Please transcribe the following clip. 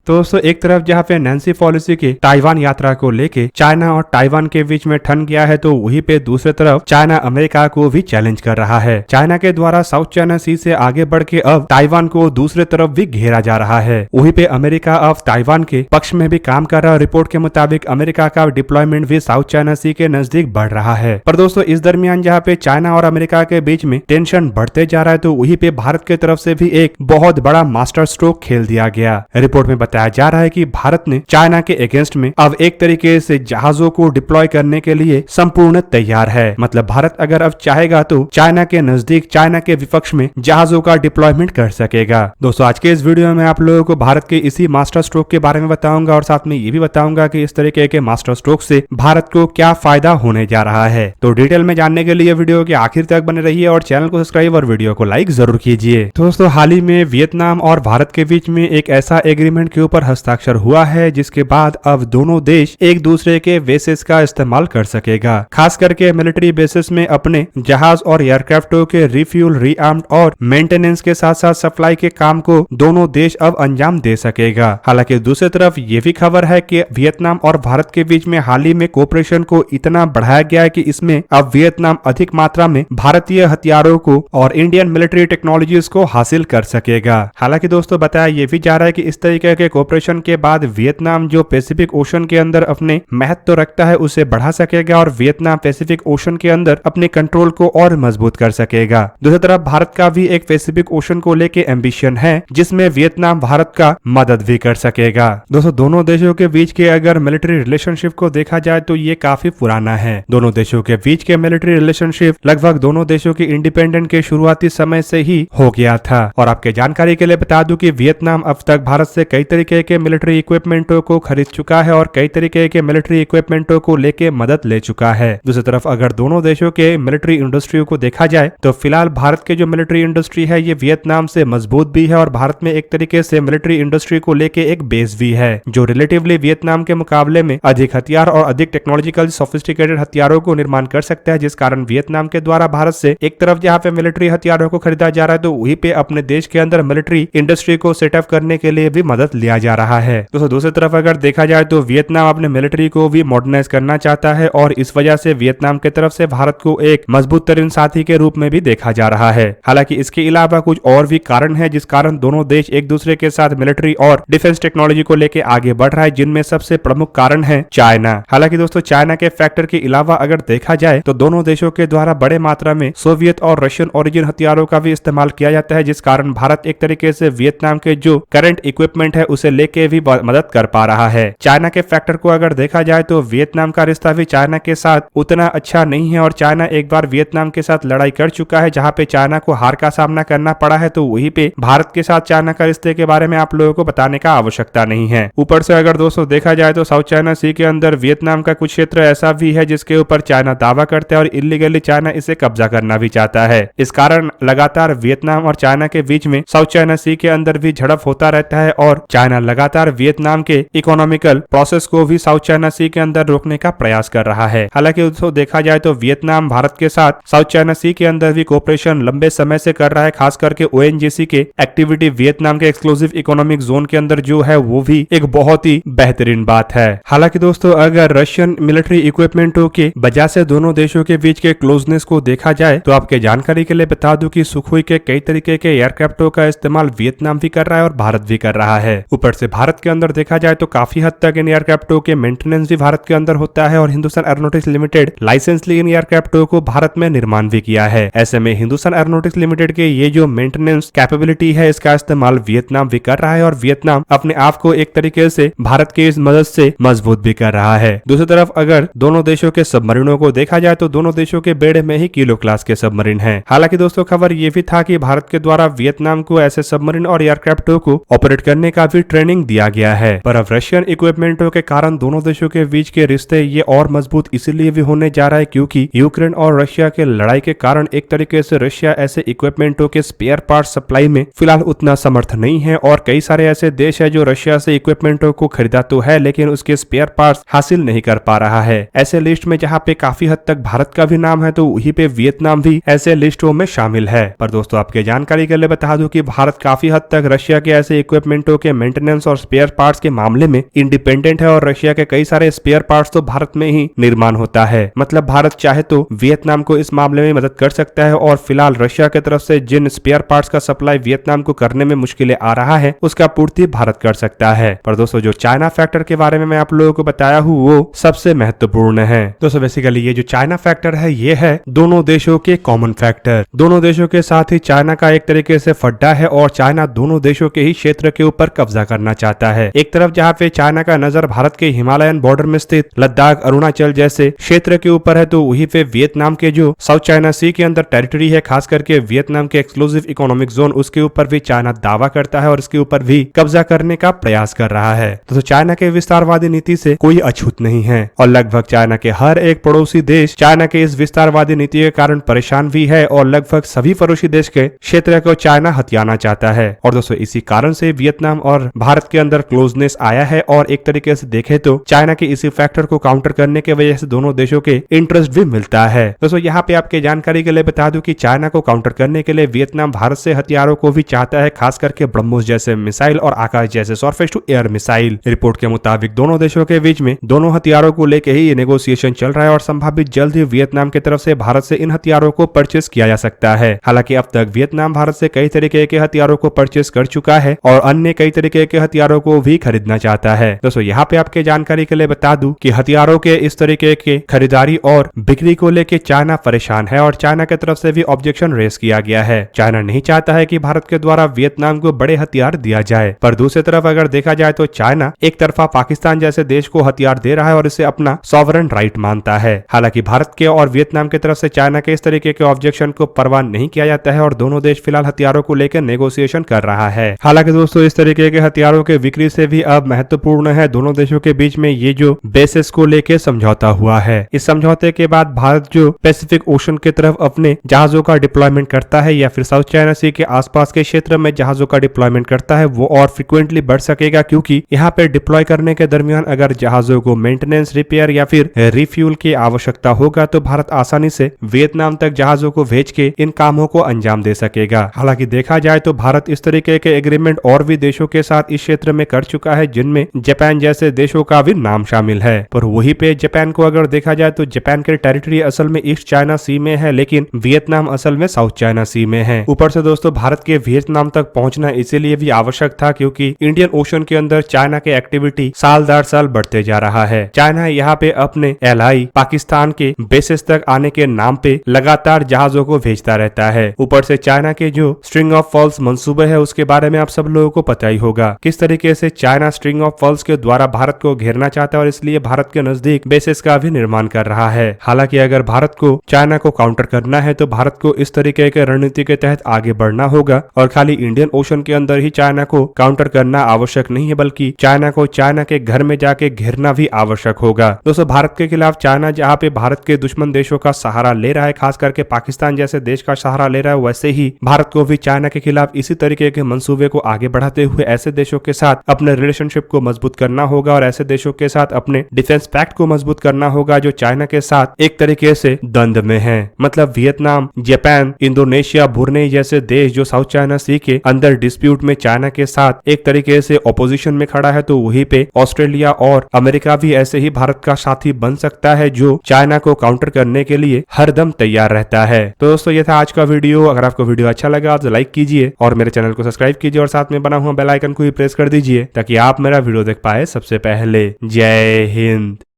तो दोस्तों एक तरफ जहाँ पे नैन्सी पॉलिसी की ताइवान यात्रा को लेके चाइना और ताइवान के बीच में ठन गया है, तो वहीं पे दूसरी तरफ चाइना अमेरिका को भी चैलेंज कर रहा है। चाइना के द्वारा साउथ चाइना सी से आगे बढ़ के अब ताइवान को दूसरी तरफ भी घेरा जा रहा है। वहीं पे अमेरिका अब ताइवान के पक्ष में भी काम कर रहा है। रिपोर्ट के मुताबिक अमेरिका का डिप्लॉयमेंट भी साउथ चाइना सी के नजदीक बढ़ रहा है। पर दोस्तों इस दरमियान जहाँ पे चाइना और अमेरिका के बीच में टेंशन बढ़ते जा रहा है, तो वहीं पे भारत की तरफ से भी एक बहुत बड़ा मास्टर स्ट्रोक खेल दिया गया। रिपोर्ट में बताया जा रहा है कि भारत ने चाइना के अगेंस्ट में अब एक तरीके से जहाजों को डिप्लॉय करने के लिए संपूर्ण तैयार है। मतलब भारत अगर अब चाहेगा तो चाइना के नजदीक, चाइना के विपक्ष में जहाजों का डिप्लॉयमेंट कर सकेगा। दोस्तों आज के इस वीडियो में आप लोगों को भारत के इसी मास्टर स्ट्रोक के बारे में बताऊंगा और साथ में ये भी बताऊंगा कि इस तरीके के मास्टर स्ट्रोक से भारत को क्या फायदा होने जा रहा है। तो डिटेल में जानने के लिए वीडियो के आखिर तक बने रहिए और चैनल को सब्सक्राइब और वीडियो को लाइक जरूर कीजिए। तो दोस्तों हाल ही में वियतनाम और भारत के बीच में एक ऐसा एग्रीमेंट के ऊपर हस्ताक्षर हुआ है जिसके बाद अब दोनों देश एक दूसरे के बेसिस का इस्तेमाल कर सकेगा। खास करके मिलिट्री बेसिस में अपने जहाज और एयरक्राफ्टों के रिफ्यूल, रीआर्म्ड और मेंटेनेंस के साथ साथ सप्लाई के काम को दोनों देश अब अंजाम दे सकेगा। हालांकि दूसरी तरफ ये भी खबर है कि वियतनाम और भारत के बीच में हाल ही में कोऑपरेशन को इतना बढ़ाया गया है कि इसमें अब वियतनाम अधिक मात्रा में भारतीय हथियारों को और इंडियन मिलिट्री टेक्नोलॉजीज को हासिल कर सकेगा। हालांकि दोस्तों बताया ये भी जा रहा है कि इस तरीके के कोऑपरेशन के बाद वियतनाम जो पैसिफिक ओशन के अंदर अपने महत्व रखता है उसे बढ़ा सकेगा और वियतनाम पैसिफिक ओशन के अंदर अपने कंट्रोल को और मजबूत कर सकेगा। दूसरी तरफ भारत का भी एक पैसिफिक ओशन को लेके एम्बिशन है जिसमें वियतनाम भारत का मदद भी कर सकेगा। दोस्तों दोनों देशों के बीच के अगर मिलिट्री रिलेशनशिप को देखा जाए तो ये काफी पुराना है। दोनों देशों के बीच के मिलिट्री रिलेशनशिप लगभग दोनों देशों की इंडिपेंडेंट के शुरुआती समय से ही हो गया था। और आपके जानकारी के लिए बता दूं कि वियतनाम अब तक भारत से कई तरीके के मिलिट्री इक्विपमेंटों को खरीद चुका है और कई तरीके के मिलिट्री इक्विपमेंटों को लेके मदद ले चुका है। दूसरी तरफ अगर दोनों देशों के मिलिट्री इंडस्ट्री को देखा जाए तो फिलहाल भारत के जो मिलिट्री इंडस्ट्री है ये वियतनाम से मजबूत भी है और भारत में एक तरीके से मिलिट्री इंडस्ट्री को लेके एक बेस भी है जो रिलेटिवली वियतनाम के मुकाबले में अधिक हथियार और अधिक टेक्नोलॉजिकल सोफिस्टिकेटेड हथियारों को निर्माण कर सकता है, जिस कारण वियतनाम के द्वारा भारत से एक तरफ जहाँ पे मिलिट्री हथियारों को खरीदा जा रहा है तो वहीं पे अपने देश के अंदर मिलिट्री इंडस्ट्री को सेटअप करने के लिए भी मदद लिया जा रहा है। दोस्तों दूसरी तरफ अगर देखा जाए तो वियतनाम अपने मिलिट्री को भी मॉडर्नाइज करना चाहता है और इस वजह से वियतनाम की तरफ से भारत को एक मजबूत तरीन साथी के रूप में भी देखा जा रहा है। हालांकि इसके अलावा कुछ और भी कारण है जिस कारण दोनों देश एक दूसरे के साथ मिलिट्री और डिफेंस टेक्नोलॉजी को लेकर आगे बढ़ रहा है, जिनमें सबसे प्रमुख कारण है चाइना। हालांकि दोस्तों चाइना के फैक्टर के अलावा अगर देखा जाए तो दोनों देशों के द्वारा बड़े मात्रा में सोवियत और रशियन ओरिजिन हथियारों का भी इस्तेमाल किया जाता है, जिस कारण भारत एक तरीके से वियतनाम के जो करंट इक्विपमेंट है उसे लेके भी मदद कर पा रहा है। चाइना के फैक्टर को अगर देखा जाए तो वियतनाम का रिश्ता भी चाइना के साथ उतना अच्छा नहीं है और चाइना एक बार वियतनाम के साथ लड़ाई कर चुका है जहां पे चाइना को हार का सामना करना पड़ा है। तो वहीं पे भारत के साथ चाइना का रिश्ते के बारे में आप लोगों को बताने का आवश्यकता नहीं है। ऊपर से अगर दोस्तों देखा जाए तो साउथ चाइना सी के अंदर वियतनाम का कुछ क्षेत्र ऐसा भी है जिसके ऊपर चाइना दावा करता है और इलीगली चाइना इसे कब्जा करना भी चाहता है। इस कारण लगातार वियतनाम और चाइना के बीच में साउथ चाइना सी के अंदर भी झड़प होता रहता है और चाइना लगातार वियतनाम के इकोनॉमिकल प्रोसेस को भी साउथ चाइना सी के अंदर रोकने का प्रयास कर रहा है। हालांकि दोस्तों देखा जाए तो वियतनाम भारत के साथ साउथ चाइना सी के अंदर भी कोऑपरेशन लंबे समय से कर रहा है। खास करके ओएनजीसी के एक्टिविटी वियतनाम के एक्सक्लूसिव इकोनॉमिक जोन के अंदर जो है वो भी एक बहुत ही बेहतरीन बात है। हालांकि दोस्तों अगर रशियन मिलिट्री इक्विपमेंटों की वजह से दोनों देशों के बीच के क्लोजनेस को देखा जाए तो आपके जानकारी के लिए बता दूं कि सुखोई के कई तरीके के एयरक्राफ्टों का इस्तेमाल वियतनाम भी कर रहा है और भारत भी कर रहा है। ऊपर से भारत के अंदर देखा जाए तो काफी हद तक इन एयरक्राफ्टों के मेंटेनेंस भी भारत के अंदर होता है और हिंदुस्तान एरोनॉटिक्स लिमिटेड लाइसेंस ली इन एयरक्राफ्टों को भारत में निर्माण भी किया है। ऐसे में हिंदुस्तान एरोनॉटिक्स लिमिटेड के ये जो मेंटेनेंस कैपेबिलिटी है इसका इस्तेमाल वियतनाम भी कर रहा है और वियतनाम अपने आप को एक तरीके से भारत की इस मदद से मजबूत भी कर रहा है। दूसरी तरफ अगर दोनों देशों के सबमरीनों को देखा जाए तो दोनों देशों के बेड़े में ही किलो क्लास के सबमरीन हैं। हालांकि दोस्तों खबर ये भी था कि भारत के द्वारा वियतनाम को ऐसे सबमरीन और एयरक्राफ्टों को ऑपरेट करने का भी ट्रेनिंग दिया गया है। पर अब रशियन इक्विपमेंटों के कारण दोनों देशों के बीच के रिश्ते ये और मजबूत इसीलिए भी होने जा रहा है क्योंकि यूक्रेन और रशिया के लड़ाई के कारण एक तरीके से रशिया ऐसे इक्विपमेंटों के स्पेयर पार्ट सप्लाई में फिलहाल उतना समर्थ नहीं है और कई सारे ऐसे देश है जो रशिया से इक्विपमेंटों को खरीदा तो है लेकिन उसके स्पेयर पार्ट्स हासिल नहीं कर पा रहा है। ऐसे लिस्ट में जहाँ पे काफी हद तक भारत का भी नाम है तो वहीं पे वियतनाम भी ऐसे लिस्टों में शामिल है। पर दोस्तों आपके जानकारी के लिए बता दूं कि भारत काफी हद तक रशिया के ऐसे इक्विपमेंटों के मेंटेनेंस और स्पेयर पार्ट्स के मामले में इंडिपेंडेंट है और रशिया के कई सारे स्पेयर पार्ट्स तो भारत में ही निर्माण होता है। मतलब भारत चाहे तो वियतनाम को इस मामले में मदद कर सकता है और फिलहाल रशिया की तरफ से जिन स्पेयर पार्ट्स का सप्लाई वियतनाम को करने में मुश्किलें आ रहा है उसका पूर्ति भारत कर सकता है। पर दोस्तों जो चाइना फैक्टर के बारे में मैं आप लोगों को बताया हूँ वो सबसे महत्वपूर्ण है। दोस्तों बेसिकली ये जो चाइना फैक्टर है ये है दोनों देशों के कॉमन फैक्टर। दोनों देशों के साथ ही चाइना का एक तरीके से फड्डा है और चाइना दोनों देशों के ही क्षेत्र के ऊपर कब्जा करना चाहता है। एक तरफ जहाँ पे चाइना का नजर भारत के हिमालयन बॉर्डर में स्थित लद्दाख, अरुणाचल जैसे क्षेत्र के ऊपर है, तो वहीं पे वियतनाम के जो साउथ चाइना सी के अंदर टेरिटरी है, खास करके वियतनाम के एक्सक्लूसिव इकोनॉमिक जोन, उसके ऊपर भी चाइना दावा करता है और इसके ऊपर भी कब्जा करने का प्रयास कर रहा है। तो चाइना के विस्तारवादी नीति से कोई अछूत नहीं है और लगभग चाइना के हर एक पड़ोसी देश चाइना के इस विस्तारवादी नीति के कारण परेशान भी है और लगभग सभी पड़ोसी देश के क्षेत्र को चाइना हथियाना चाहता है। और दोस्तों इसी कारण से वियतनाम और भारत के अंदर क्लोजनेस आया है और एक तरीके से देखे तो चाइना के इसी फैक्टर को काउंटर करने की वजह से दोनों देशों के इंटरेस्ट भी मिलता है। दोस्तों यहाँ पे आपके जानकारी के लिए बता दूं कि चाइना को काउंटर करने के लिए वियतनाम भारत से हथियारों को भी चाहता है, खास करके ब्रह्मोस जैसे मिसाइल और आकाश जैसे surface to air missile. Report के मुताबिक दोनों देशों के बीच में दोनों हथियारों को लेकर ही नेगोशिएशन चल रहा है और संभावित जल्द ही वियतनाम की तरफ से भारत से इन हथियारों को परचेस किया जा सकता है। हालांकि अब तक वियतनाम भारत से कई तरीके के हथियारों को परचेस कर चुका है और अन्य कई तरीके के हथियारों को भी खरीदना चाहता है। दोस्तों यहाँ पे आपके जानकारी के लिए बता दूं कि हथियारों के इस तरीके के खरीदारी और बिक्री को लेकर चाइना परेशान है और चाइना की तरफ से भी ऑब्जेक्शन रेस किया गया है। चाइना नहीं चाहता है कि भारत के द्वारा वियतनाम को बड़े हथियार दिया जाए, पर दूसरी तरफ अगर देखा जाए तो चाइना एक तरफा पाकिस्तान जैसे देश को हथियार दे रहा है और इसे अपना सॉवरेन राइट मानता है। हालांकि भारत के और वियतनाम की तरफ से चाइना के इस तरीके के ऑब्जेक्शन को परवाह नहीं किया जाता है और दोनों देश फिलहाल हथियारों को लेकर नेगोशिएशन कर रहा है। हालांकि दोस्तों इस तरीके के हथियारों के बिक्री से भी अब महत्वपूर्ण है दोनों देशों के बीच में ये जो बेसिस को लेकर समझौता हुआ है। इस समझौते के बाद भारत जो पैसिफिक ओशन की तरफ अपने जहाजों का डिप्लॉयमेंट करता है या फिर साउथ चाइना सी के आसपास के क्षेत्र में जहाजों का डिप्लॉयमेंट करता है वो और फ्रिक्वेंटली बढ़ सकेगा, क्योंकि यहाँ पे डिप्लॉय करने के दरमियान अगर जहाजों को मेंटेनेंस, रिपेयर या फिर रिफ्यूल की आवश्यकता होगा तो भारत आसानी से वियतनाम तक जहाजों को भेज के इन कामों को अंजाम दे सकेगा। हालांकि देखा जाए तो भारत इस तरीके के एग्रीमेंट और भी देशों के साथ इस क्षेत्र में कर चुका है, जिनमें जापान जैसे देशों का भी नाम शामिल है। पर वहीं पे जापान को अगर देखा जाए तो जापान के टेरिटरी असल में ईस्ट चाइना सी में है, लेकिन वियतनाम असल में साउथ चाइना सी में है। ऊपर से दोस्तों भारत के वियतनाम तक पहुंचना इसीलिए भी आवश्यक था क्योंकि इंडियन ओशन के अंदर चाइना के एक्टिविटी साल दर साल बढ़ते जा रहा है। चाइना यहाँ पे अपने एलाई पाकिस्तान के बेसिस तक आने के नाम पे लगातार जहाजों को भेजता रहता है। ऊपर से चाइना के जो स्ट्रिंग ऑफ फॉल्स मंसूबे है उसके बारे में आप सब लोगों को पता ही होगा, किस तरीके से चाइना स्ट्रिंग ऑफ फॉल्स के द्वारा भारत को घेरना चाहता है और इसलिए भारत के नजदीक बेसिस का भी निर्माण कर रहा है। हालांकि अगर भारत को चाइना को काउंटर करना है तो भारत को इस तरीके के रणनीति के तहत आगे बढ़ना होगा और खाली इंडियन ओशन के अंदर ही चाइना को काउंटर करना आवश्यक नहीं है, बल्कि चाइना को चाइना के घर में जाके घेरना भी आवश्यक होगा। दोस्तों भारत के खिलाफ चाइना जहाँ पे भारत के दुश्मन देशों का सहारा ले रहा है, खास करके पाकिस्तान जैसे देश का सहारा ले रहा है, वैसे ही भारत को भी चाइना के खिलाफ इसी तरीके के मंसूबे को आगे बढ़ाते हुए ऐसे देशों के साथ अपने रिलेशनशिप को मजबूत करना होगा और ऐसे देशों के साथ अपने डिफेंस पैक्ट को मजबूत करना होगा जो चाइना के साथ एक तरीके से द्वंद में है। मतलब वियतनाम, जापान, इंडोनेशिया, ब्रुनेई जैसे देश जो साउथ चाइना सी के अंदर डिस्प्यूट में चाइना के साथ एक तरीके से ऑपोजिशन में खड़ा है, तो वहीं पे ऑस्ट्रेलिया और अमेरिका भी ऐसे ही भारत का साथी बन सकता है जो चाइना को काउंटर करने के लिए हरदम तैयार रहता है। तो दोस्तों ये था आज का वीडियो। अगर आपको वीडियो अच्छा लगा तो लाइक कीजिए और मेरे चैनल को सब्सक्राइब कीजिए और साथ में बना हुआ बेल आइकन को भी प्रेस कर दीजिए ताकि आप मेरा वीडियो देख पाए सबसे पहले। जय हिंद।